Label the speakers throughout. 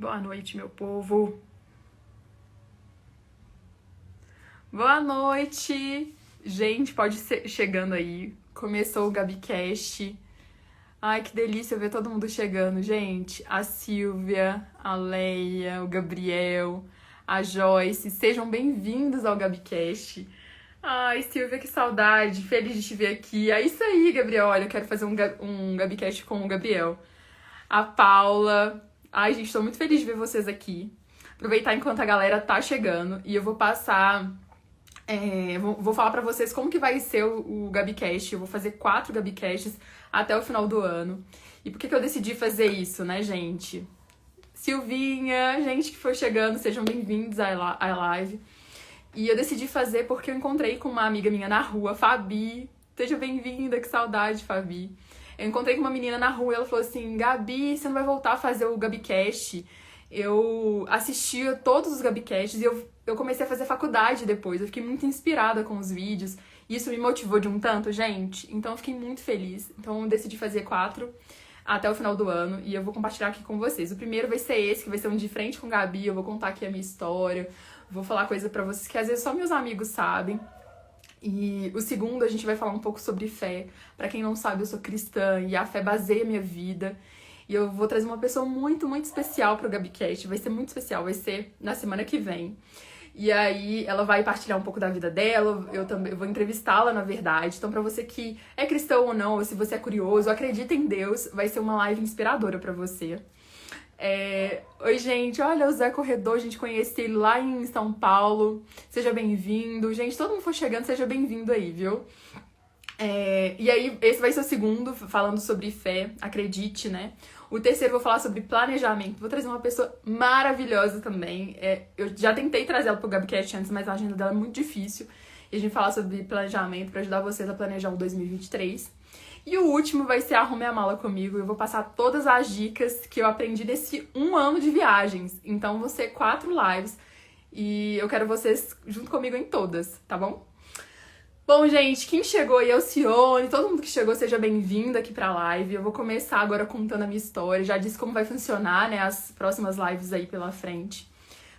Speaker 1: Boa noite, meu povo. Boa noite. Gente, pode ser chegando aí. Começou o GabiCast. Ai, que delícia ver todo mundo chegando, gente. A Silvia, a Leia, o Gabriel, a Joyce. Sejam bem-vindos ao GabiCast. Ai, Silvia, que saudade. Feliz de te ver aqui. É isso aí, Gabriel. Olha, eu quero fazer um GabiCast com o Gabriel. A Paula. Ai, gente, tô muito feliz de ver vocês aqui. Aproveitar enquanto a galera tá chegando. E eu vou passar... vou falar pra vocês como que vai ser o GabiCast. Eu vou fazer 4 GabiCasts até o final do ano. E por que eu decidi fazer isso, né, gente? Silvinha, gente que foi chegando, sejam bem-vindos à live. E eu decidi fazer porque eu encontrei com uma amiga minha na rua, Fabi. Seja bem-vinda, que saudade, Fabi. Eu encontrei com uma menina na rua e ela falou assim: Gabi, você não vai voltar a fazer o GabiCast? Eu assistia todos os GabiCasts e eu comecei a fazer faculdade depois. Eu fiquei muito inspirada com os vídeos. E isso me motivou de um tanto, gente. Então eu fiquei muito feliz. Então eu decidi fazer 4 até o final do ano. E eu vou compartilhar aqui com vocês. O primeiro vai ser esse, que vai ser um de frente com Gabi. Eu vou contar aqui a minha história. Vou falar coisa pra vocês que às vezes só meus amigos sabem. E o segundo, a gente vai falar um pouco sobre fé. Pra quem não sabe, eu sou cristã e a fé baseia a minha vida. E eu vou trazer uma pessoa muito, muito especial pro GabiCast. Vai ser muito especial, vai ser na semana que vem. E aí ela vai partilhar um pouco da vida dela, eu também vou entrevistá-la, na verdade. Então, pra você que é cristão ou não, ou se você é curioso, acredita em Deus, vai ser uma live inspiradora pra você. Oi, gente, olha o Zé Corredor, a gente conhece ele lá em São Paulo. Seja bem-vindo. Gente, todo mundo for chegando, seja bem-vindo aí, viu? E aí, esse vai ser o segundo, falando sobre fé, acredite, né? O terceiro, vou falar sobre planejamento. Vou trazer uma pessoa maravilhosa também. Eu já tentei trazer ela pro GabiCast antes, mas a agenda dela é muito difícil. E a gente falar sobre planejamento pra ajudar vocês a planejar o 2023. E o último vai ser Arrume a Mala comigo. Eu vou passar todas as dicas que eu aprendi nesse 1 ano de viagens. Então vão ser 4 lives. E eu quero vocês junto comigo em todas, tá bom? Bom, gente, quem chegou aí, Alcione, todo mundo que chegou, seja bem-vindo aqui pra live. Eu vou começar agora contando a minha história. Já disse como vai funcionar, né, as próximas lives aí pela frente.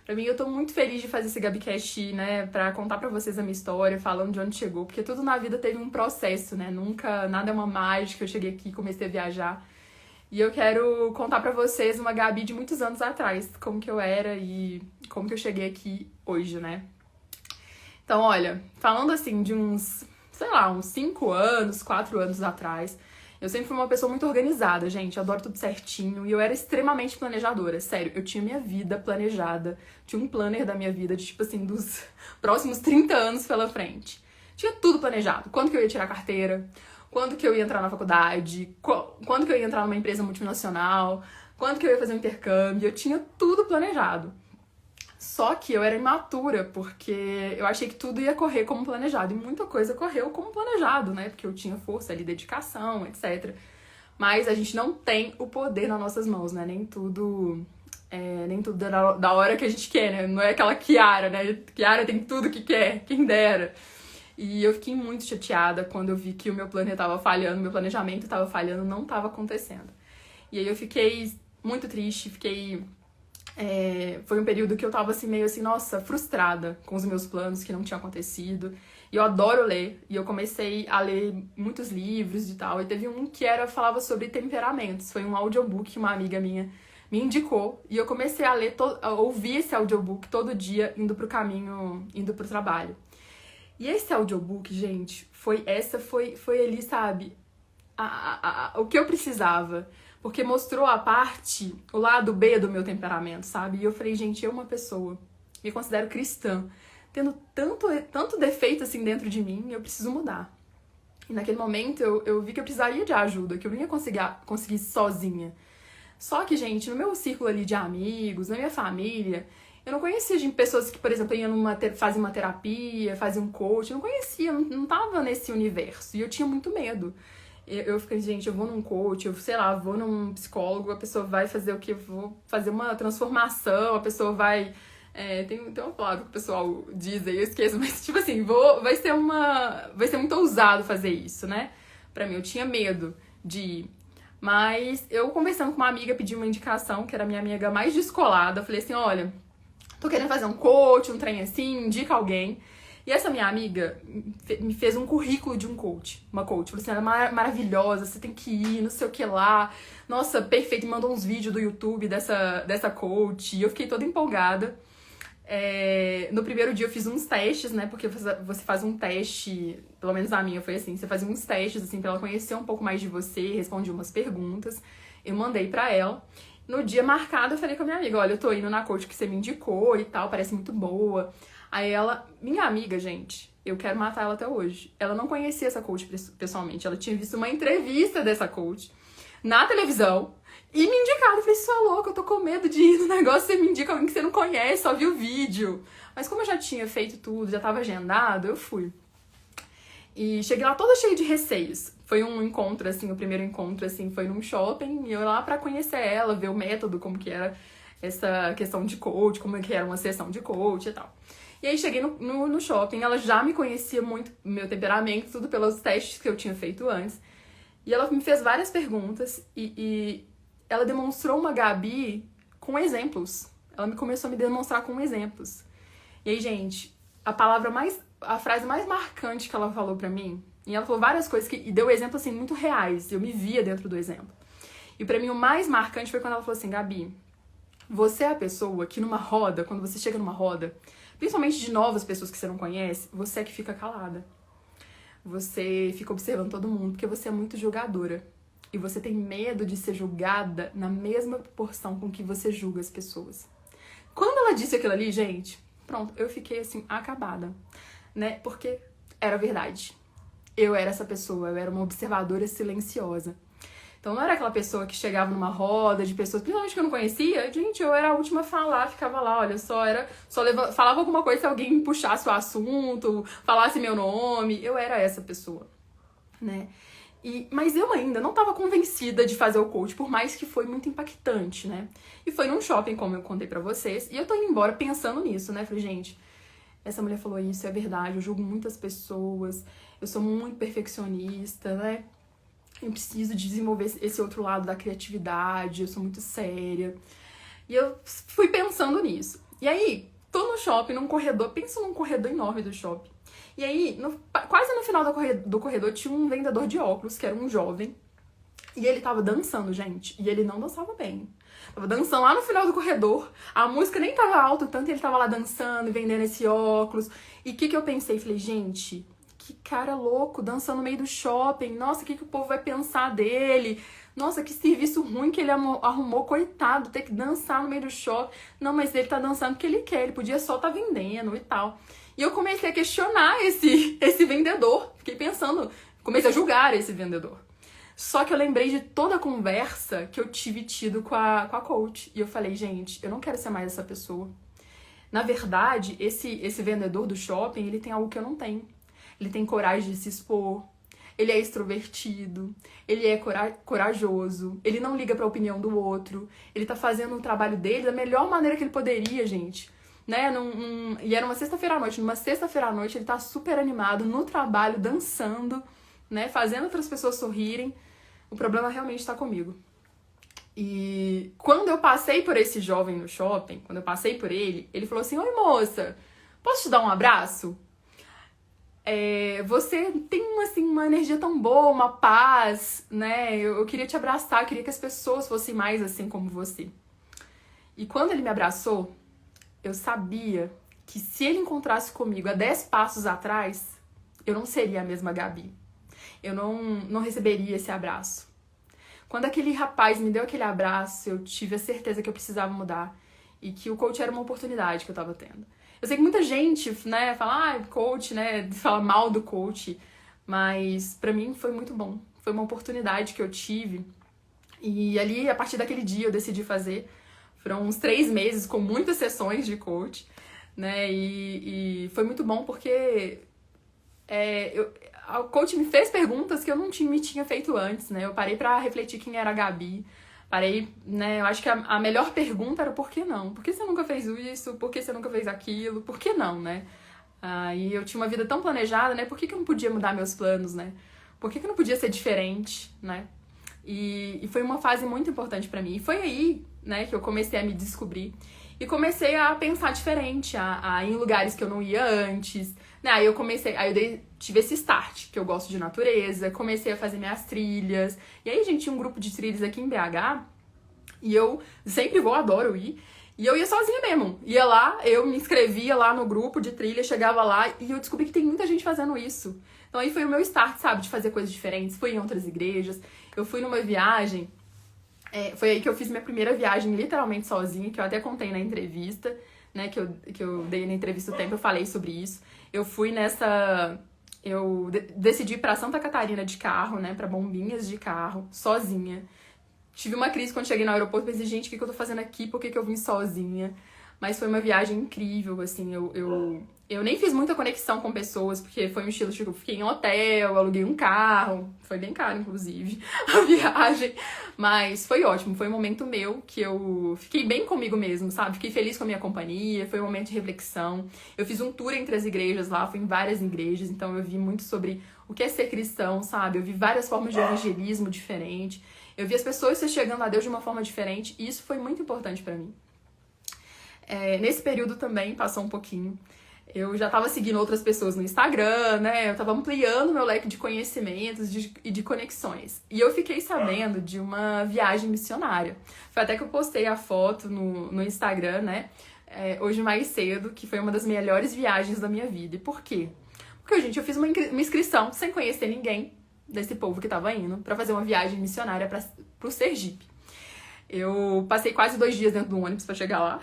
Speaker 1: Pra mim, eu tô muito feliz de fazer esse GabiCast, né, pra contar pra vocês a minha história, falando de onde chegou. Porque tudo na vida teve um processo, né, nada é uma mágica. Eu cheguei aqui e comecei a viajar. E eu quero contar pra vocês uma Gabi de muitos anos atrás, como que eu era e como que eu cheguei aqui hoje, né. Então, olha, falando assim de uns 5 anos, 4 anos atrás, eu sempre fui uma pessoa muito organizada, gente, eu adoro tudo certinho, e eu era extremamente planejadora, sério, eu tinha minha vida planejada, tinha um planner da minha vida de, tipo assim, dos próximos 30 anos pela frente. Tinha tudo planejado, quando que eu ia tirar carteira, quando que eu ia entrar na faculdade, quando que eu ia entrar numa empresa multinacional, quando que eu ia fazer um intercâmbio, eu tinha tudo planejado. Só que eu era imatura, porque eu achei que tudo ia correr como planejado. E muita coisa correu como planejado, né? Porque eu tinha força ali, dedicação, etc. Mas a gente não tem o poder nas nossas mãos, né? Nem tudo da hora que a gente quer, né? Não é aquela Kiara, né? Kiara tem tudo que quer, quem dera. E eu fiquei muito chateada quando eu vi que o meu planner tava falhando, meu planejamento tava falhando, não tava acontecendo. E aí eu fiquei muito triste, foi um período que eu tava assim, meio assim, nossa, frustrada com os meus planos que não tinham acontecido. E eu adoro ler, e eu comecei a ler muitos livros e tal. E teve um que falava sobre temperamentos. Foi um audiobook que uma amiga minha me indicou. E eu comecei a ouvir esse audiobook todo dia, indo pro caminho, indo pro trabalho. E esse audiobook, gente, foi ali, sabe, o que eu precisava. Porque mostrou o lado B do meu temperamento, sabe? E eu falei, gente, eu uma pessoa, me considero cristã, tendo tanto defeito assim dentro de mim, eu preciso mudar. E naquele momento eu vi que eu precisaria de ajuda, que eu não ia conseguir sozinha. Só que, gente, no meu círculo ali de amigos, na minha família, eu não conhecia pessoas que, por exemplo, faziam uma terapia, faziam um coach, eu não conhecia, não tava nesse universo. E eu tinha muito medo. Eu fiquei, gente, eu vou num coach, vou num psicólogo, a pessoa vai fazer o quê? Vou fazer uma transformação, a pessoa vai... tem uma palavra que o pessoal diz aí, eu esqueço, mas tipo assim, vai ser muito ousado fazer isso, né? Pra mim, eu tinha medo de ir. Mas eu conversando com uma amiga, pedi uma indicação, que era a minha amiga mais descolada. Eu falei assim, olha, tô querendo fazer um coach, um trem assim, indica alguém. E essa minha amiga me fez um currículo de um coach, uma coach. Falou assim, ela é maravilhosa, você tem que ir, não sei o que lá. Nossa, perfeito, me mandou uns vídeos do YouTube dessa coach. E eu fiquei toda empolgada. No primeiro dia eu fiz uns testes, né? Porque você faz um teste, pelo menos a minha foi assim, você fazia uns testes, assim, pra ela conhecer um pouco mais de você, respondia umas perguntas. Eu mandei pra ela. No dia marcado eu falei com a minha amiga, olha, eu tô indo na coach que você me indicou e tal, parece muito boa. Aí ela, minha amiga, gente, eu quero matar ela até hoje. Ela não conhecia essa coach pessoalmente, ela tinha visto uma entrevista dessa coach na televisão e me indicaram. Eu falei, você é louca, eu tô com medo de ir no negócio, você me indica alguém que você não conhece, só viu o vídeo. Mas como eu já tinha feito tudo, já tava agendado, eu fui. E cheguei lá toda cheia de receios. Foi um encontro, assim, o primeiro encontro, assim, foi num shopping, e eu ia lá pra conhecer ela, ver o método, como que era essa questão de coach, como que era uma sessão de coach e tal. E aí cheguei no shopping, ela já me conhecia muito, meu temperamento, tudo pelos testes que eu tinha feito antes. E ela me fez várias perguntas e ela demonstrou uma Gabi com exemplos. Ela começou a me demonstrar com exemplos. E aí, gente, a frase mais marcante que ela falou pra mim, e ela falou várias coisas e deu exemplos, assim, muito reais. Eu me via dentro do exemplo. E pra mim o mais marcante foi quando ela falou assim, Gabi, você é a pessoa que numa roda, quando você chega numa roda, principalmente de novas pessoas que você não conhece, você é que fica calada. Você fica observando todo mundo, porque você é muito julgadora. E você tem medo de ser julgada na mesma proporção com que você julga as pessoas. Quando ela disse aquilo ali, gente, pronto, eu fiquei assim, acabada, né? Porque era verdade. Eu era essa pessoa, eu era uma observadora silenciosa. Então não era aquela pessoa que chegava numa roda de pessoas, principalmente que eu não conhecia, gente, eu era a última a falar, ficava lá, olha, falava alguma coisa se alguém puxasse o assunto, falasse meu nome, eu era essa pessoa, né? Mas eu ainda não estava convencida de fazer o coach, por mais que foi muito impactante, né? E foi num shopping, como eu contei pra vocês, e eu tô indo embora pensando nisso, né? Falei, gente, essa mulher falou isso, é verdade, eu julgo muitas pessoas, eu sou muito perfeccionista, né? Eu preciso desenvolver esse outro lado da criatividade, eu sou muito séria. E eu fui pensando nisso. E aí, tô no shopping, num corredor, penso num corredor enorme do shopping. E aí, quase no final do corredor, tinha um vendedor de óculos, que era um jovem. E ele tava dançando, gente. E ele não dançava bem. Tava dançando lá no final do corredor. A música nem tava alta, tanto ele tava lá dançando e vendendo esse óculos. E o que eu pensei? Falei, gente, que cara louco, dançando no meio do shopping. Nossa, o que o povo vai pensar dele? Nossa, que serviço ruim que ele arrumou, coitado, ter que dançar no meio do shopping. Não, mas ele tá dançando porque ele quer, ele podia só tá vendendo e tal. E eu comecei a questionar esse vendedor. Fiquei pensando, comecei a julgar esse vendedor. Só que eu lembrei de toda a conversa que eu tive tido com a coach. E eu falei, gente, eu não quero ser mais essa pessoa. Na verdade, esse vendedor do shopping, ele tem algo que eu não tenho. Ele tem coragem de se expor, ele é extrovertido, ele é corajoso, ele não liga pra opinião do outro, ele tá fazendo o trabalho dele da melhor maneira que ele poderia, gente. Né? E era uma sexta-feira à noite. Numa sexta-feira à noite ele tá super animado no trabalho, dançando, né? Fazendo outras pessoas sorrirem. O problema realmente tá comigo. E quando eu passei por esse jovem no shopping, quando eu passei por ele, ele falou assim, oi moça, posso te dar um abraço? Você tem uma energia tão boa, uma paz, né? Eu queria te abraçar, eu queria que as pessoas fossem mais assim como você. E quando ele me abraçou, eu sabia que se ele encontrasse comigo a 10 passos atrás, eu não seria a mesma Gabi. Eu não receberia esse abraço. Quando aquele rapaz me deu aquele abraço, eu tive a certeza que eu precisava mudar e que o coach era uma oportunidade que eu tava tendo. Eu sei que muita gente, né, fala, coach, né, fala mal do coach, mas pra mim foi muito bom. Foi uma oportunidade que eu tive e ali, a partir daquele dia, eu decidi fazer. Foram uns 3 meses com muitas sessões de coach, né, e foi muito bom porque o coach me fez perguntas que eu não me tinha feito antes, né, eu parei pra refletir quem era a Gabi. Parei, né, eu acho que a melhor pergunta era por que não? Por que você nunca fez isso? Por que você nunca fez aquilo? Por que não, né? E eu tinha uma vida tão planejada, né? Por que eu não podia mudar meus planos, né? Por que eu não podia ser diferente, né? E foi uma fase muito importante pra mim. E foi aí, né, que eu comecei a me descobrir. E comecei a pensar diferente, a ir em lugares que eu não ia antes, né? Tive esse start, que eu gosto de natureza, comecei a fazer minhas trilhas. E aí, gente, tinha um grupo de trilhas aqui em BH, e eu sempre vou, adoro ir. E eu ia sozinha mesmo. Ia lá, eu me inscrevia lá no grupo de trilha, chegava lá e eu descobri que tem muita gente fazendo isso. Então aí foi o meu start, sabe, de fazer coisas diferentes. Fui em outras igrejas, eu fui numa viagem. Foi aí que eu fiz minha primeira viagem literalmente sozinha, que eu até contei na entrevista, né, que eu dei na entrevista o tempo, eu falei sobre isso. Eu fui nessa... decidi ir pra Santa Catarina de carro, né, pra Bombinhas de carro, sozinha. Tive uma crise quando cheguei no aeroporto, pensei, gente, o que eu tô fazendo aqui? Por que eu vim sozinha? Mas foi uma viagem incrível, assim, eu nem fiz muita conexão com pessoas, porque foi um estilo, tipo, eu fiquei em hotel, aluguei um carro, foi bem caro, inclusive, a viagem, mas foi ótimo, foi um momento meu que eu fiquei bem comigo mesmo, sabe? Fiquei feliz com a minha companhia, foi um momento de reflexão. Eu fiz um tour entre as igrejas lá, fui em várias igrejas, então eu vi muito sobre o que é ser cristão, sabe? Eu vi várias formas de evangelismo diferentes, eu vi as pessoas se chegando a Deus de uma forma diferente, e isso foi muito importante pra mim. Nesse período também, passou um pouquinho, eu já tava seguindo outras pessoas no Instagram, né? Eu tava ampliando meu leque de conhecimentos e de conexões. E eu fiquei sabendo de uma viagem missionária. Foi até que eu postei a foto no Instagram, né? Hoje mais cedo, que foi uma das melhores viagens da minha vida. E por quê? Porque, gente, eu fiz uma inscrição sem conhecer ninguém desse povo que tava indo pra fazer uma viagem missionária pro Sergipe. Eu passei quase 2 dias dentro do ônibus pra chegar lá,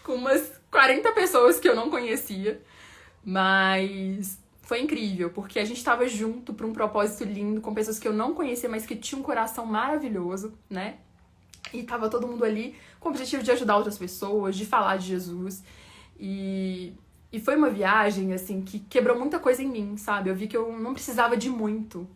Speaker 1: com umas 40 pessoas que eu não conhecia, mas foi incrível, porque a gente tava junto pra um propósito lindo, com pessoas que eu não conhecia, mas que tinham um coração maravilhoso, né? E tava todo mundo ali com o objetivo de ajudar outras pessoas, de falar de Jesus, e foi uma viagem, assim, que quebrou muita coisa em mim, sabe? Eu vi que eu não precisava de muito,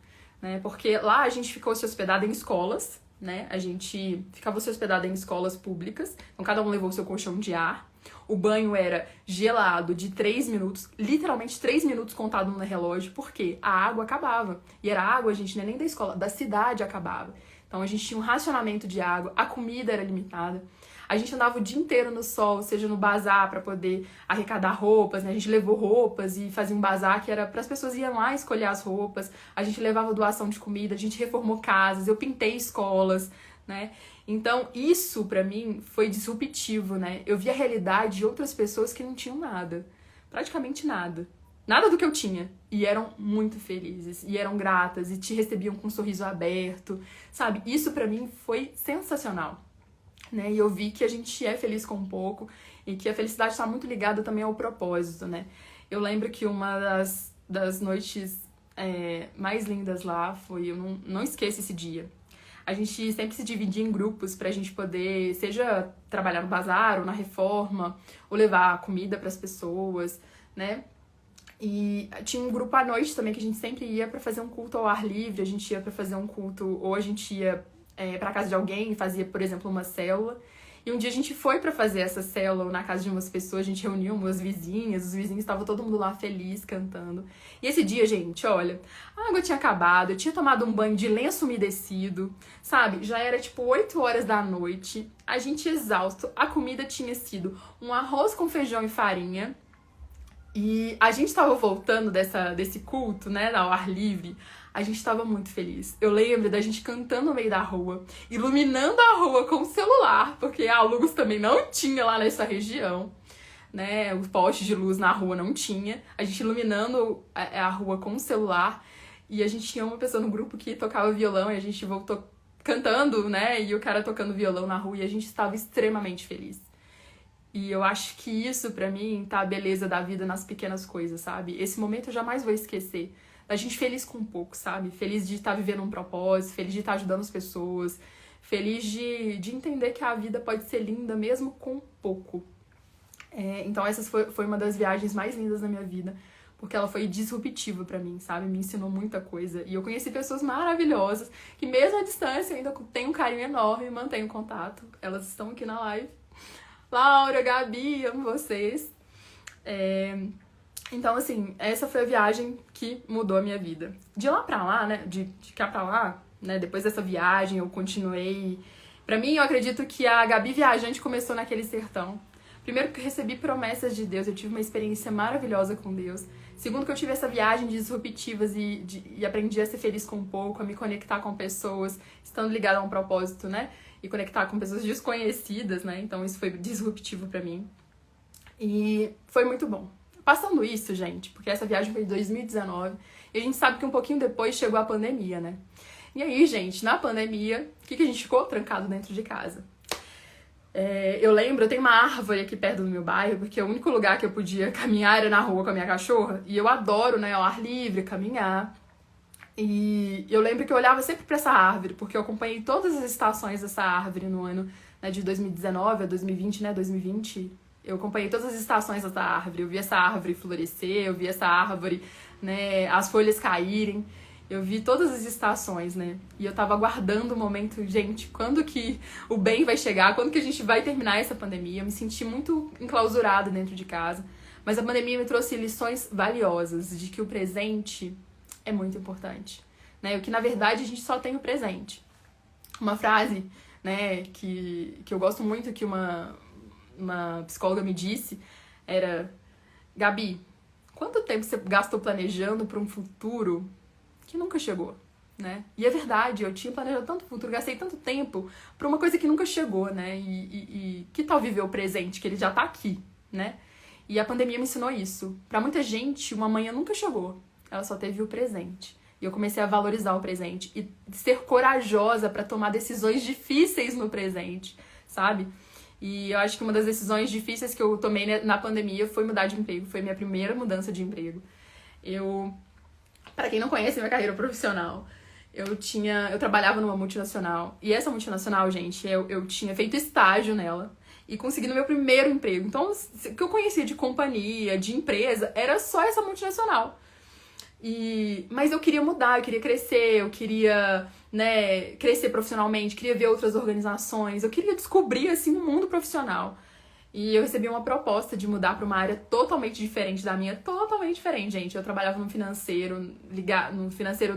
Speaker 1: né? Porque lá a gente ficou se hospedado em escolas, né? A gente ficava se hospedado em escolas públicas, então cada um levou o seu colchão de ar. O banho era gelado de 3 minutos, literalmente 3 minutos contado no relógio, porque a água acabava. E era água, gente, não é nem da escola, da cidade acabava. Então a gente tinha um racionamento de água, a comida era limitada. A gente andava o dia inteiro no sol, seja no bazar para poder arrecadar roupas, né? A gente levou roupas e fazia um bazar que era para as pessoas irem lá escolher as roupas. A gente levava doação de comida, a gente reformou casas, eu pintei escolas, né? Então, isso pra mim foi disruptivo, né? Eu vi a realidade de outras pessoas que não tinham nada. Praticamente nada. Nada do que eu tinha. E eram muito felizes, e eram gratas, e te recebiam com um sorriso aberto, sabe? Isso pra mim foi sensacional. Né? E eu vi que a gente é feliz com um pouco e que a felicidade está muito ligada também ao propósito, né? Eu lembro que uma das noites mais lindas lá foi... Eu não esqueço esse dia. A gente sempre se dividia em grupos pra gente poder, seja trabalhar no bazar ou na reforma, ou levar comida pras pessoas, né? E tinha um grupo à noite também que a gente sempre ia pra fazer um culto ao ar livre, a gente ia pra fazer um culto, ou a gente ia pra casa de alguém e fazia, por exemplo, uma célula. E um dia a gente foi pra fazer essa célula na casa de umas pessoas, a gente reuniu umas vizinhas, os vizinhos estavam todo mundo lá feliz, cantando. E esse dia, gente, olha, a água tinha acabado, eu tinha tomado um banho de lenço umedecido, sabe? Já era tipo 8 horas da noite, a gente exausto, a comida tinha sido um arroz com feijão e farinha. E a gente tava voltando desse culto, né, ao ar livre, a gente tava muito feliz. Eu lembro da gente cantando no meio da rua, iluminando a rua com o celular, porque a luz também não tinha lá nessa região, né, os postes de luz na rua não tinha. A gente iluminando a rua com o celular, e a gente tinha uma pessoa no grupo que tocava violão, e a gente voltou cantando, né, e o cara tocando violão na rua, e a gente estava extremamente feliz. E eu acho que isso, pra mim, tá a beleza da vida nas pequenas coisas, sabe? Esse momento eu jamais vou esquecer. A gente feliz com um pouco, sabe? Feliz de estar vivendo um propósito, feliz de estar ajudando as pessoas, feliz de entender que a vida pode ser linda mesmo com pouco. Então essa foi uma das viagens mais lindas da minha vida, porque ela foi disruptiva pra mim, sabe? Me ensinou muita coisa. E eu conheci pessoas maravilhosas, que mesmo à distância eu ainda tenho um carinho enorme e mantenho contato. Elas estão aqui na live. Laura, Gabi, amo vocês. Então, assim, essa foi a viagem que mudou a minha vida. De lá pra lá, né, de cá pra lá, né? Depois dessa viagem eu continuei. Pra mim, eu acredito que a Gabi viajante começou naquele sertão. Primeiro que eu recebi promessas de Deus, eu tive uma experiência maravilhosa com Deus. Segundo que eu tive essa viagem de disruptivas e aprendi a ser feliz com pouco, a me conectar com pessoas, estando ligada a um propósito, né? E conectar com pessoas desconhecidas, né? Então isso foi disruptivo pra mim. E foi muito bom. Passando isso, gente, porque essa viagem foi em 2019, e a gente sabe que um pouquinho depois chegou a pandemia, né? E aí, gente, na pandemia, o que a gente ficou? Trancado dentro de casa. Eu lembro, eu tenho uma árvore aqui perto do meu bairro, porque o único lugar que eu podia caminhar era na rua com a minha cachorra, e eu adoro, né, ao ar livre, caminhar. E eu lembro que eu olhava sempre pra essa árvore, porque eu acompanhei todas as estações dessa árvore no ano, né, de 2019 a 2020, né, 2020. Eu acompanhei todas as estações dessa árvore, eu vi essa árvore florescer, eu vi essa árvore, né, as folhas caírem. Eu vi todas as estações, né? E eu tava aguardando o momento, gente, quando que o bem vai chegar, quando que a gente vai terminar essa pandemia. Eu me senti muito enclausurada dentro de casa. Mas a pandemia me trouxe lições valiosas de que o presente é muito importante, né? O que, na verdade, a gente só tem o presente. Uma frase, né, que eu gosto muito, que uma psicóloga me disse, era: Gabi, quanto tempo você gastou planejando para um futuro que nunca chegou, né? E é verdade, eu tinha planejado tanto futuro, gastei tanto tempo pra uma coisa que nunca chegou, né? E que tal viver o presente, que ele já tá aqui, né? E a pandemia me ensinou isso. Pra muita gente, uma manhã nunca chegou, ela só teve o presente. E eu comecei a valorizar o presente e ser corajosa pra tomar decisões difíceis no presente, sabe? E eu acho que uma das decisões difíceis que eu tomei na pandemia foi mudar de emprego, foi minha primeira mudança de emprego. Pra quem não conhece minha carreira profissional, eu trabalhava numa multinacional. E essa multinacional, gente, eu tinha feito estágio nela e consegui no meu primeiro emprego. Então, o que eu conhecia de companhia, de empresa, era só essa multinacional. Mas eu queria mudar, eu queria crescer, eu queria, né, crescer profissionalmente, queria ver outras organizações, eu queria descobrir, assim, o mundo profissional. E eu recebi uma proposta de mudar para uma área totalmente diferente da minha, totalmente diferente, gente. Eu trabalhava no financeiro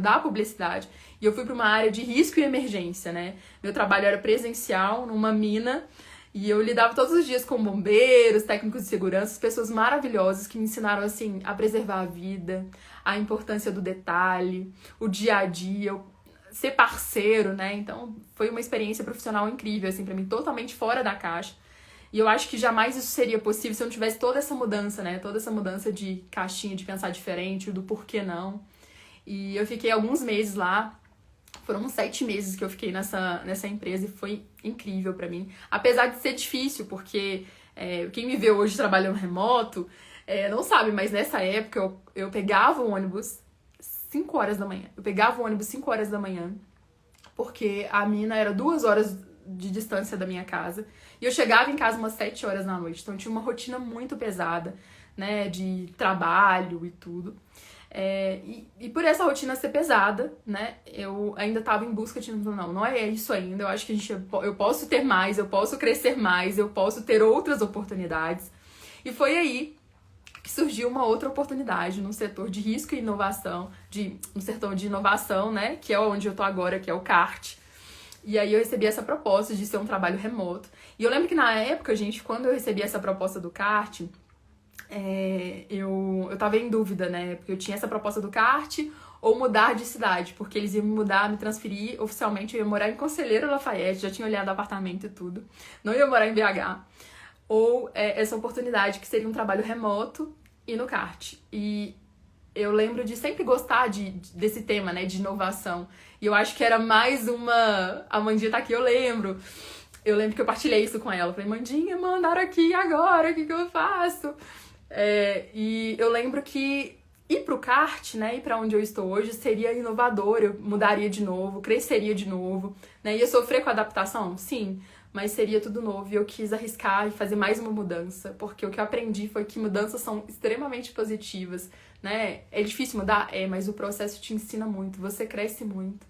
Speaker 1: da publicidade, e eu fui para uma área de risco e emergência, né? Meu trabalho era presencial numa mina, e eu lidava todos os dias com bombeiros, técnicos de segurança, pessoas maravilhosas que me ensinaram, assim, a preservar a vida, a importância do detalhe, o dia a dia, ser parceiro, né? Então, foi uma experiência profissional incrível, assim, para mim, totalmente fora da caixa. E eu acho que jamais isso seria possível se eu não tivesse toda essa mudança, né? Toda essa mudança de caixinha, de pensar diferente, do porquê não. E eu fiquei alguns meses lá. Foram uns 7 meses que eu fiquei nessa empresa e foi incrível pra mim. Apesar de ser difícil, porque quem me vê hoje trabalhando remoto não sabe, mas nessa época eu pegava o ônibus 5 horas da manhã. Eu pegava o ônibus 5 horas da manhã, porque a mina era 2 horas de distância da minha casa. E eu chegava em casa umas 7 horas da noite. Então eu tinha uma rotina muito pesada, né? De trabalho e tudo. E por essa rotina ser pesada, né? Eu ainda tava em busca de... Não é isso ainda. Eu acho que eu posso ter mais, eu posso crescer mais, eu posso ter outras oportunidades. E foi aí que surgiu uma outra oportunidade no setor de risco e inovação, no setor de inovação, né? Que é onde eu tô agora, que é o CART. E aí eu recebi essa proposta de ser um trabalho remoto. E eu lembro que na época, gente, quando eu recebi essa proposta do CART, eu tava em dúvida, né? Porque eu tinha essa proposta do CART ou mudar de cidade, porque eles iam me mudar, me transferir oficialmente. Eu ia morar em Conselheiro Lafayette, já tinha olhado apartamento e tudo. Não ia morar em BH. Ou essa oportunidade que seria um trabalho remoto e no CART. E eu lembro de sempre gostar desse tema, né, de inovação. E eu acho que era mais uma... A Mandinha tá aqui, eu lembro. Eu lembro que eu partilhei isso com ela. Falei, Mandinha, mandaram aqui agora, o que eu faço? E eu lembro que ir pro CART, né, ir pra onde eu estou hoje, seria inovador. Eu mudaria de novo, cresceria de novo, né? Ia sofrer com a adaptação? Sim. Mas seria tudo novo e eu quis arriscar e fazer mais uma mudança, porque o que eu aprendi foi que mudanças são extremamente positivas, né? É difícil mudar? Mas o processo te ensina muito, você cresce muito.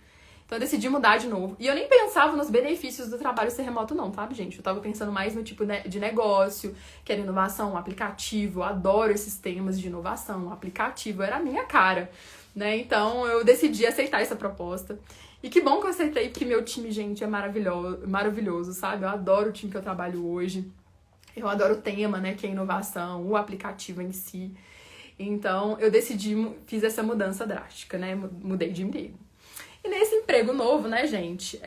Speaker 1: Então eu decidi mudar de novo. E eu nem pensava nos benefícios do trabalho ser remoto não, sabe, gente? Eu tava pensando mais no tipo de negócio, que era inovação, aplicativo. Eu adoro esses temas de inovação, aplicativo, era a minha cara, né? Então eu decidi aceitar essa proposta. E que bom que eu aceitei, porque meu time, gente, é maravilhoso, sabe? Eu adoro o time que eu trabalho hoje. Eu adoro o tema, né, que é inovação, o aplicativo em si. Então, eu fiz essa mudança drástica, né? Mudei de emprego. E nesse emprego novo, né, gente,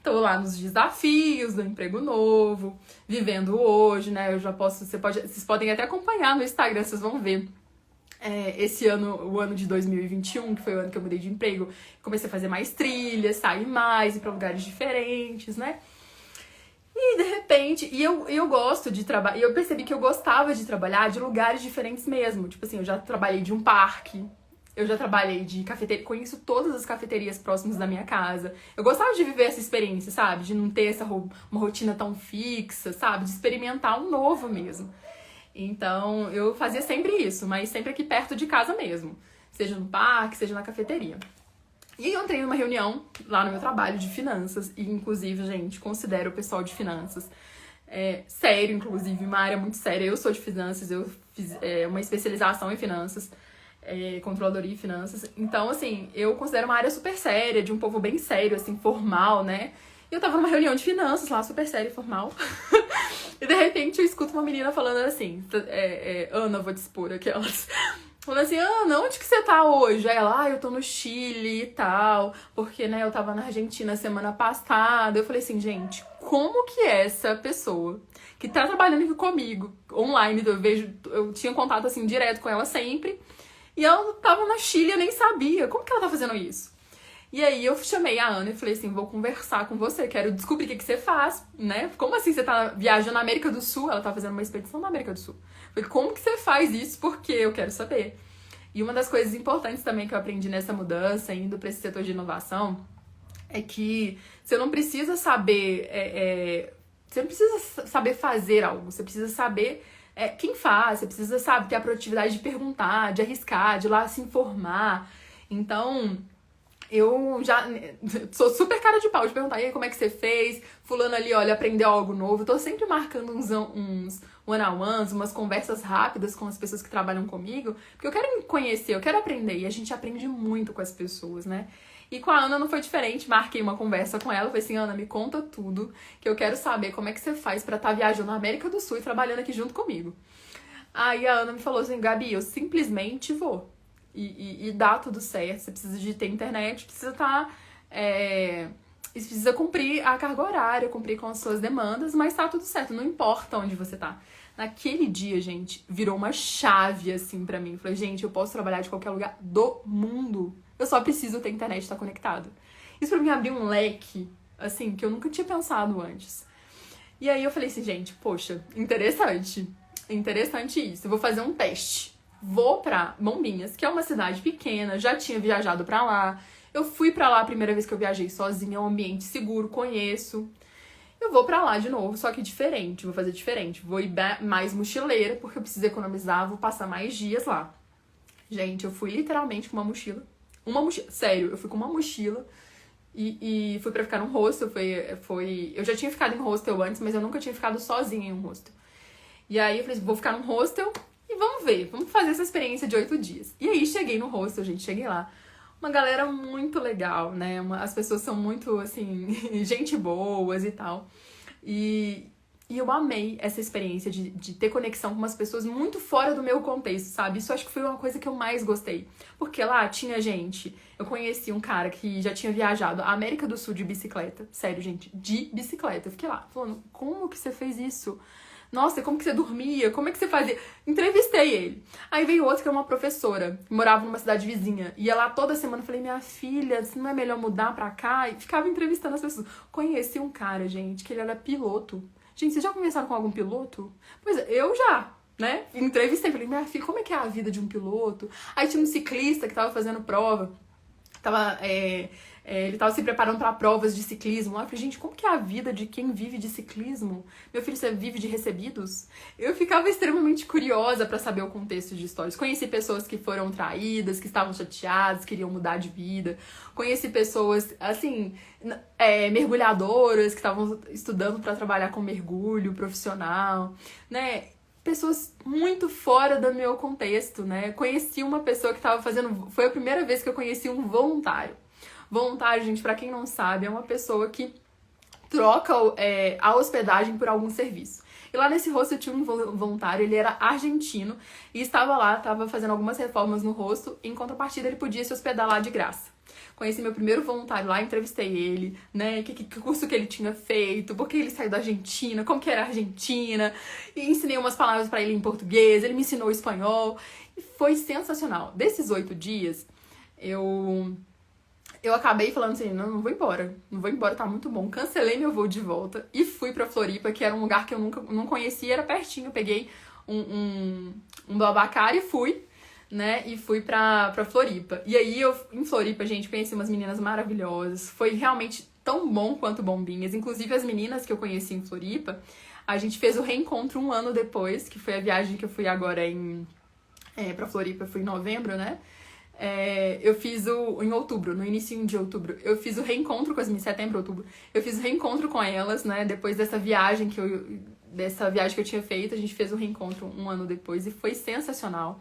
Speaker 1: tô lá nos desafios do emprego novo, vivendo hoje, né? Eu já posso, vocês podem até acompanhar no Instagram, vocês vão ver. Esse ano, o ano de 2021, que foi o ano que eu mudei de emprego, comecei a fazer mais trilhas, sair mais, ir pra lugares diferentes, né? E de repente, eu gosto de trabalhar, e eu percebi que eu gostava de trabalhar de lugares diferentes mesmo. Tipo assim, eu já trabalhei de um parque, eu já trabalhei de cafeteria, conheço todas as cafeterias próximas da minha casa. Eu gostava de viver essa experiência, sabe? De não ter uma rotina tão fixa, sabe? De experimentar um novo mesmo. Então, eu fazia sempre isso, mas sempre aqui perto de casa mesmo. Seja no parque, seja na cafeteria. E eu entrei numa reunião lá no meu trabalho de finanças, e inclusive, gente, considero o pessoal de finanças sério, inclusive, uma área muito séria. Eu sou de finanças, eu fiz uma especialização em finanças, controladoria e finanças. Então, assim, eu considero uma área super séria, de um povo bem sério, assim, formal, né? E eu tava numa reunião de finanças lá, super séria e formal. E de repente eu escuto uma menina falando assim, Ana, vou te expor aquelas. Falando assim, Ana, onde que você tá hoje? Aí ela, eu tô no Chile e tal, porque, né, eu tava na Argentina semana passada. Eu falei assim, gente, como que essa pessoa que tá trabalhando aqui comigo, online, eu tinha contato, assim, direto com ela sempre, e ela tava na Chile, eu nem sabia. Como que ela tá fazendo isso? E aí eu chamei a Ana e falei assim, vou conversar com você, quero descobrir o que você faz, né? Como assim você tá viajando na América do Sul? Ela tá fazendo uma expedição na América do Sul. Eu falei, como que você faz isso? Porque eu quero saber. E uma das coisas importantes também que eu aprendi nessa mudança, indo para esse setor de inovação, é que você não precisa saber... você não precisa saber fazer algo, você precisa saber quem faz, você precisa, sabe, ter a produtividade de perguntar, de arriscar, de ir lá se informar. Então... eu já sou super cara de pau de perguntar, e aí, como é que você fez? Fulano ali, olha, aprendeu algo novo. Eu tô sempre marcando uns one-on-ones, umas conversas rápidas com as pessoas que trabalham comigo, porque eu quero me conhecer, eu quero aprender, e a gente aprende muito com as pessoas, né? E com a Ana não foi diferente, marquei uma conversa com ela, falei assim, Ana, me conta tudo, que eu quero saber como é que você faz pra estar viajando na América do Sul e trabalhando aqui junto comigo. Aí a Ana me falou assim, Gabi, eu simplesmente vou. E dá tudo certo, você precisa de ter internet, precisa precisa cumprir a carga horária, cumprir com as suas demandas, mas tá tudo certo, não importa onde você tá. Naquele dia, gente, virou uma chave, assim, pra mim. Eu falei, gente, eu posso trabalhar de qualquer lugar do mundo, eu só preciso ter internet e estar conectado. Isso pra mim abriu um leque, assim, que eu nunca tinha pensado antes. E aí eu falei assim, gente, poxa, interessante isso, eu vou fazer um teste. Vou pra Bombinhas, que é uma cidade pequena, já tinha viajado pra lá. Eu fui pra lá a primeira vez que eu viajei sozinha, é um ambiente seguro, conheço. Eu vou pra lá de novo, só que diferente, vou fazer diferente. Vou ir mais mochileira, porque eu preciso economizar, vou passar mais dias lá. Gente, eu fui literalmente com uma mochila. Sério, eu fui com uma mochila e fui pra ficar num hostel. Eu já tinha ficado em hostel antes, mas eu nunca tinha ficado sozinha em um hostel. E aí eu falei, vou ficar num hostel... e vamos ver, vamos fazer essa experiência de 8 dias. E aí cheguei no hostel, gente, cheguei lá. Uma galera muito legal, né? As pessoas são muito, assim, gente boas e tal. E eu amei essa experiência de ter conexão com umas pessoas muito fora do meu contexto, sabe? Isso acho que foi uma coisa que eu mais gostei. Porque lá tinha gente... eu conheci um cara que já tinha viajado a América do Sul de bicicleta. Sério, gente, de bicicleta. Eu fiquei lá falando, como que você fez isso? Nossa, como que você dormia? Como é que você fazia? Entrevistei ele. Aí veio outro que é uma professora, que morava numa cidade vizinha. Ia lá toda semana, falei, minha filha, se não é melhor mudar pra cá? E ficava entrevistando as pessoas. Conheci um cara, gente, que ele era piloto. Gente, vocês já conversaram com algum piloto? Pois é, eu já, né? Entrevistei, falei, minha filha, como é que é a vida de um piloto? Aí tinha um ciclista que tava fazendo prova. Ele tava se preparando para provas de ciclismo. Eu falei, gente, como que é a vida de quem vive de ciclismo? Meu filho, você vive de recebidos? Eu ficava extremamente curiosa para saber o contexto de histórias. Conheci pessoas que foram traídas, que estavam chateadas, queriam mudar de vida. Conheci pessoas, assim, mergulhadoras, que estavam estudando para trabalhar com mergulho profissional, né? Pessoas muito fora do meu contexto, né? Conheci uma pessoa que estava fazendo... Foi a primeira vez que eu conheci um voluntário. Voluntário, gente, pra quem não sabe, é uma pessoa que troca a hospedagem por algum serviço. E lá nesse hostel eu tinha um voluntário, ele era argentino e estava fazendo algumas reformas no hostel. Em contrapartida, ele podia se hospedar lá de graça. Conheci meu primeiro voluntário lá, entrevistei ele, né, que curso que ele tinha feito, por que ele saiu da Argentina, como que era a Argentina, e ensinei umas palavras pra ele em português, ele me ensinou espanhol, e foi sensacional. Desses 8 dias, eu acabei falando assim, não vou embora, tá muito bom. Cancelei meu voo de volta e fui pra Floripa, que era um lugar que eu não conhecia, era pertinho, peguei um Blablacar e fui, né, e fui pra Floripa. E aí, em Floripa, gente, conheci umas meninas maravilhosas. Foi realmente tão bom quanto Bombinhas. Inclusive, as meninas que eu conheci em Floripa, a gente fez o reencontro 1 ano depois, que foi a viagem que eu fui agora pra Floripa, fui em novembro, né? Eu fiz em outubro, no início de outubro, eu fiz o reencontro com as meninas, setembro, outubro, eu fiz o reencontro com elas, né, depois dessa viagem que eu tinha feito, a gente fez o reencontro 1 ano depois e foi sensacional.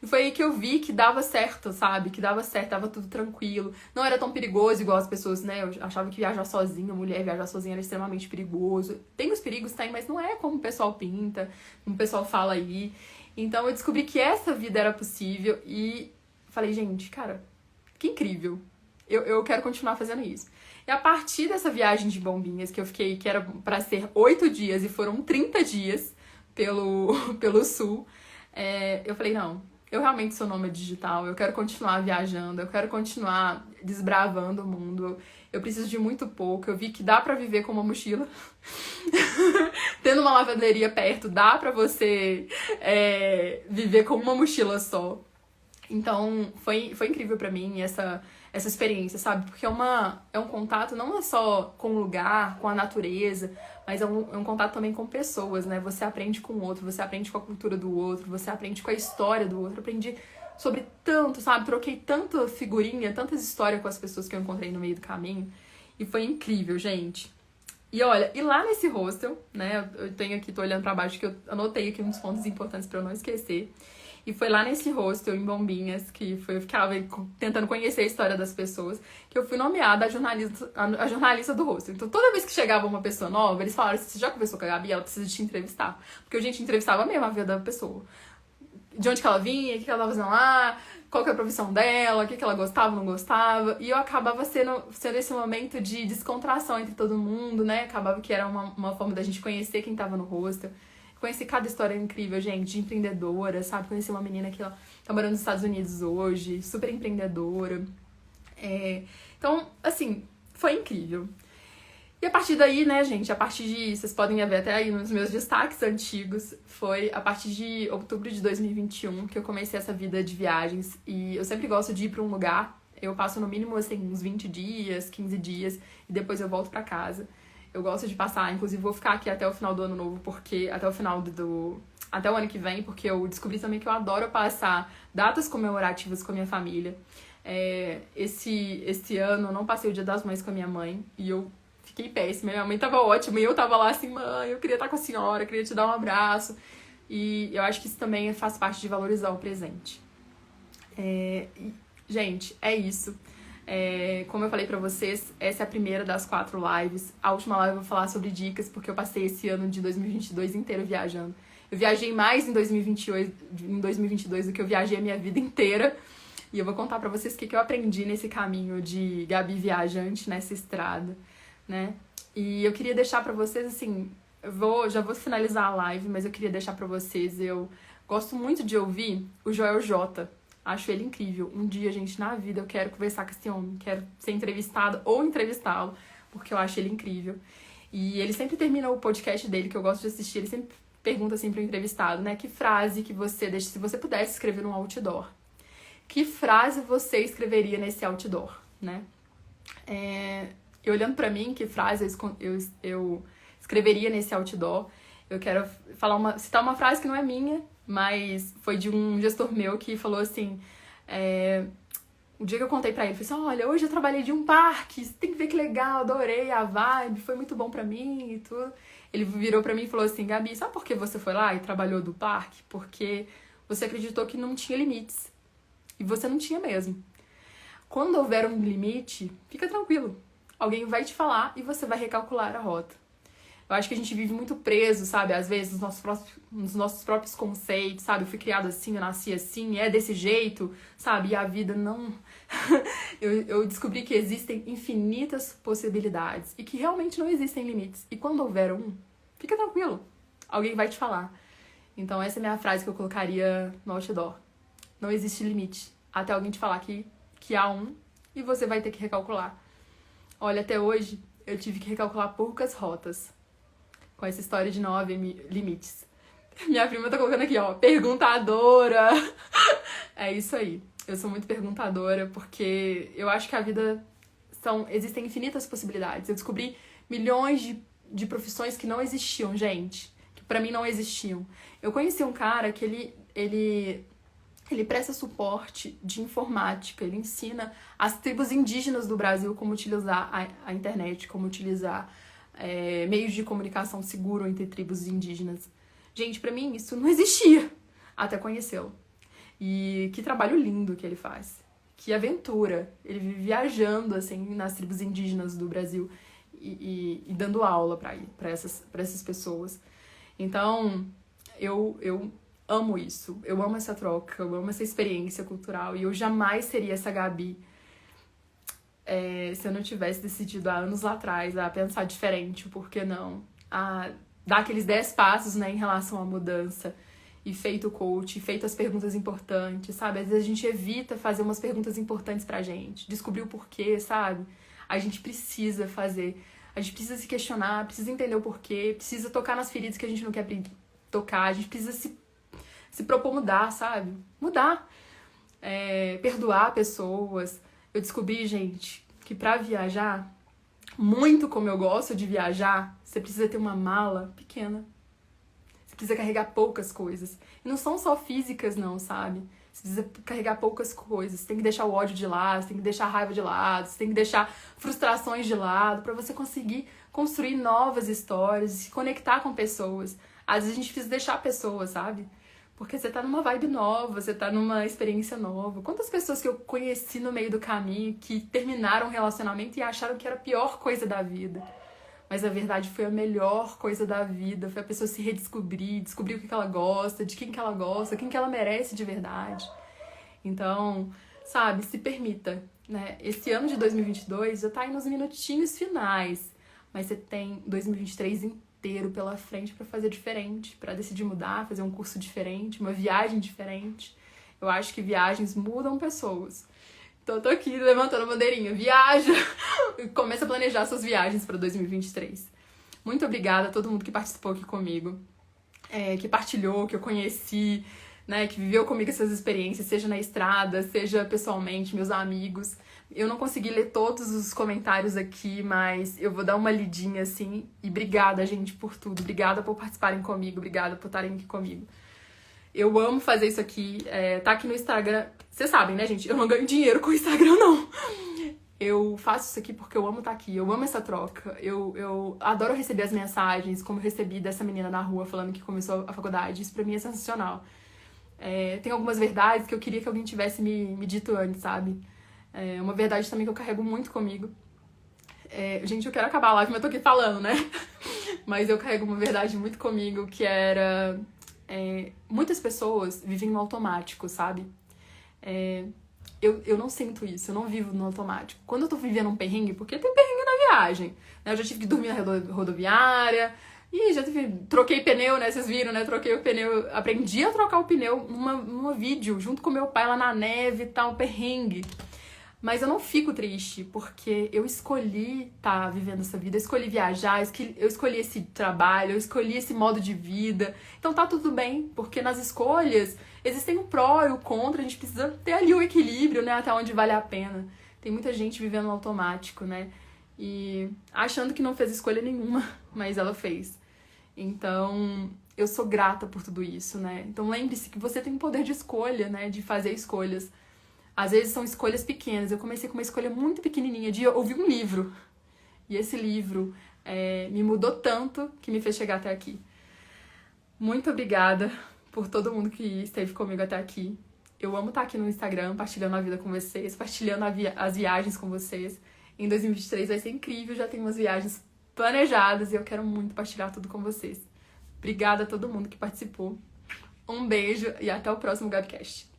Speaker 1: E foi aí que eu vi que dava certo, sabe? Que dava certo, tava tudo tranquilo. Não era tão perigoso igual as pessoas, né? Eu achava que viajar sozinha, mulher viajar sozinha era extremamente perigoso. Tem os perigos, tem, mas não é como o pessoal pinta, como o pessoal fala aí. Então eu descobri que essa vida era possível e falei, gente, cara, que incrível. Eu quero continuar fazendo isso. E a partir dessa viagem de Bombinhas, que eu fiquei, que era pra ser 8 dias e foram 30 dias pelo sul, eu falei, não, eu realmente sou nômade digital, eu quero continuar viajando, eu quero continuar desbravando o mundo, eu preciso de muito pouco, eu vi que dá pra viver com uma mochila, tendo uma lavanderia perto, dá pra você viver com uma mochila só. Então, foi incrível pra mim essa experiência, sabe? Porque é um contato não é só com o lugar, com a natureza, mas é um contato também com pessoas, né? Você aprende com o outro, você aprende com a cultura do outro, você aprende com a história do outro. Eu aprendi sobre tanto, sabe? Troquei tanta figurinha, tantas histórias com as pessoas que eu encontrei no meio do caminho. E foi incrível, gente. E olha, e lá nesse hostel, né? Eu tenho aqui, tô olhando pra baixo, que eu anotei aqui uns pontos importantes pra eu não esquecer. E foi lá nesse hostel, em Bombinhas, que eu ficava tentando conhecer a história das pessoas, que eu fui nomeada a jornalista do hostel. Então, toda vez que chegava uma pessoa nova, eles falaram, você já conversou com a Gabi? Ela precisa te entrevistar. Porque a gente entrevistava mesmo a vida da pessoa. De onde que ela vinha, o que ela estava fazendo lá, qual que é a profissão dela, o que ela gostava, não gostava. E eu acabava sendo esse momento de descontração entre todo mundo, né? Acabava que era uma forma da gente conhecer quem estava no hostel. Conheci cada história incrível, gente, de empreendedora, sabe? Conheci uma menina que ela tá morando nos Estados Unidos hoje, super empreendedora. Então, assim, foi incrível. E a partir daí, né, gente, vocês podem ver até aí nos meus destaques antigos, foi a partir de outubro de 2021 que eu comecei essa vida de viagens. E eu sempre gosto de ir pra um lugar, eu passo no mínimo, assim, uns 20 dias, 15 dias, e depois eu volto pra casa. Eu gosto de passar, inclusive vou ficar aqui até o final do ano novo, porque até o final até o ano que vem, porque eu descobri também que eu adoro passar datas comemorativas com a minha família. Esse ano eu não passei o Dia das Mães com a minha mãe e eu fiquei péssima. Minha mãe tava ótima e eu tava lá assim, mãe, eu queria estar com a senhora, queria te dar um abraço. E eu acho que isso também faz parte de valorizar o presente. Gente, é isso. Como eu falei pra vocês, essa é a primeira das 4 lives. A última live eu vou falar sobre dicas, porque eu passei esse ano de 2022 inteiro viajando. Eu viajei mais em 2022 do que eu viajei a minha vida inteira. E eu vou contar pra vocês o que eu aprendi nesse caminho de Gabi viajante, nessa estrada, né? E eu queria deixar pra vocês, assim, já vou finalizar a live, mas eu queria deixar pra vocês, eu gosto muito de ouvir o Joel J. Acho ele incrível. Um dia, gente, na vida eu quero conversar com esse homem, quero ser entrevistada ou entrevistá-lo, porque eu acho ele incrível. E ele sempre termina o podcast dele, que eu gosto de assistir, ele sempre pergunta assim pro entrevistado, né, que frase que você deixa, se você pudesse escrever num outdoor. Que frase você escreveria nesse outdoor, né? E olhando pra mim, que frase eu escreveria nesse outdoor, eu quero citar uma frase que não é minha, mas foi de um gestor meu que falou assim, o dia que eu contei pra ele, falei assim, olha, hoje eu trabalhei de um parque, você tem que ver que legal, adorei a vibe, foi muito bom pra mim e tudo. Ele virou pra mim e falou assim, Gabi, sabe por que você foi lá e trabalhou do parque? Porque você acreditou que não tinha limites. E você não tinha mesmo. Quando houver um limite, fica tranquilo. Alguém vai te falar e você vai recalcular a rota. Eu acho que a gente vive muito preso, sabe? Às vezes, nos nossos próprios conceitos, sabe? Eu fui criado assim, eu nasci assim, é desse jeito, sabe? E a vida não... eu descobri que existem infinitas possibilidades e que realmente não existem limites. E quando houver um, fica tranquilo. Alguém vai te falar. Então, essa é a minha frase que eu colocaria no outdoor. Não existe limite. Até alguém te falar que há um e você vai ter que recalcular. Olha, até hoje, eu tive que recalcular poucas rotas. Com essa história de 9 limites. Minha prima tá colocando aqui, ó, perguntadora. É isso aí. Eu sou muito perguntadora porque eu acho que a vida existem infinitas possibilidades. Eu descobri milhões de profissões que não existiam, gente. Que pra mim não existiam. Eu conheci um cara que ele presta suporte de informática. Ele ensina as tribos indígenas do Brasil como utilizar a internet, como utilizar meios de comunicação seguro entre tribos indígenas. Gente, pra mim isso não existia até conhecê-lo. E que trabalho lindo que ele faz. Que aventura. Ele vive viajando, assim, nas tribos indígenas do Brasil e dando aula pra essas pessoas. Então, eu amo isso. Eu amo essa troca, eu amo essa experiência cultural. E eu jamais seria essa Gabi se eu não tivesse decidido há anos lá atrás a pensar diferente, por que não? A dar aqueles 10 passos, né, em relação à mudança. E feito o coach, feito as perguntas importantes, sabe? Às vezes a gente evita fazer umas perguntas importantes pra gente. Descobrir o porquê, sabe? A gente precisa fazer. A gente precisa se questionar, precisa entender o porquê, precisa tocar nas feridas que a gente não quer tocar. A gente precisa se propor mudar, sabe? Mudar. Perdoar pessoas. Eu descobri, gente, que pra viajar, muito como eu gosto de viajar, você precisa ter uma mala pequena. Você precisa carregar poucas coisas. E não são só físicas, não, sabe? Você precisa carregar poucas coisas. Você tem que deixar o ódio de lado, você tem que deixar a raiva de lado, você tem que deixar frustrações de lado pra você conseguir construir novas histórias e se conectar com pessoas. Às vezes a gente precisa deixar pessoas, sabe? Porque você tá numa vibe nova, você tá numa experiência nova. Quantas pessoas que eu conheci no meio do caminho que terminaram um relacionamento e acharam que era a pior coisa da vida. Mas a verdade foi a melhor coisa da vida. Foi a pessoa se redescobrir, descobrir o que ela gosta, de quem que ela gosta, quem que ela merece de verdade. Então, sabe, se permita, né? Esse ano de 2022 já tá aí nos minutinhos finais. Mas você tem 2023 inteiro pela frente pra fazer diferente, pra decidir mudar, fazer um curso diferente, uma viagem diferente. Eu acho que viagens mudam pessoas. Então eu tô aqui levantando a bandeirinha. Viaja! Começa a planejar suas viagens para 2023. Muito obrigada a todo mundo que participou aqui comigo, que partilhou, que eu conheci, né, que viveu comigo essas experiências, seja na estrada, seja pessoalmente, meus amigos. Eu não consegui ler todos os comentários aqui, mas eu vou dar uma lidinha assim. E obrigada, gente, por tudo. Obrigada por participarem comigo, obrigada por estarem aqui comigo. Eu amo fazer isso aqui, tá aqui no Instagram. Vocês sabem, né, gente? Eu não ganho dinheiro com o Instagram, não. Eu faço isso aqui porque eu amo estar aqui, eu amo essa troca. Eu adoro receber as mensagens, como eu recebi dessa menina na rua falando que começou a faculdade. Isso pra mim é sensacional. Tem algumas verdades que eu queria que alguém tivesse me dito antes, sabe? Uma verdade também que eu carrego muito comigo. Gente, eu quero acabar a live, mas eu tô aqui falando, né? Mas eu carrego uma verdade muito comigo, que era... muitas pessoas vivem no automático, sabe? Eu não sinto isso, eu não vivo no automático. Quando eu tô vivendo um perrengue, porque tem perrengue na viagem, né? Eu já tive que dormir na rodoviária, e já troquei pneu, né? Vocês viram, né? Troquei o pneu, aprendi a trocar o pneu numa vídeo, junto com meu pai lá na neve e tal, perrengue. Mas eu não fico triste, porque eu escolhi estar vivendo essa vida, eu escolhi viajar, eu escolhi esse trabalho, eu escolhi esse modo de vida. Então tá tudo bem, porque nas escolhas existem o pró e o contra, a gente precisa ter ali o equilíbrio, né, até onde vale a pena. Tem muita gente vivendo no automático, né, e achando que não fez escolha nenhuma, mas ela fez. Então, eu sou grata por tudo isso, né. Então lembre-se que você tem o poder de escolha, né, de fazer escolhas. Às vezes são escolhas pequenas. Eu comecei com uma escolha muito pequenininha de ouvir um livro. E esse livro me mudou tanto que me fez chegar até aqui. Muito obrigada por todo mundo que esteve comigo até aqui. Eu amo estar aqui no Instagram, partilhando a vida com vocês, partilhando as viagens com vocês. Em 2023 vai ser incrível, já tenho umas viagens planejadas e eu quero muito partilhar tudo com vocês. Obrigada a todo mundo que participou. Um beijo e até o próximo GabiCast.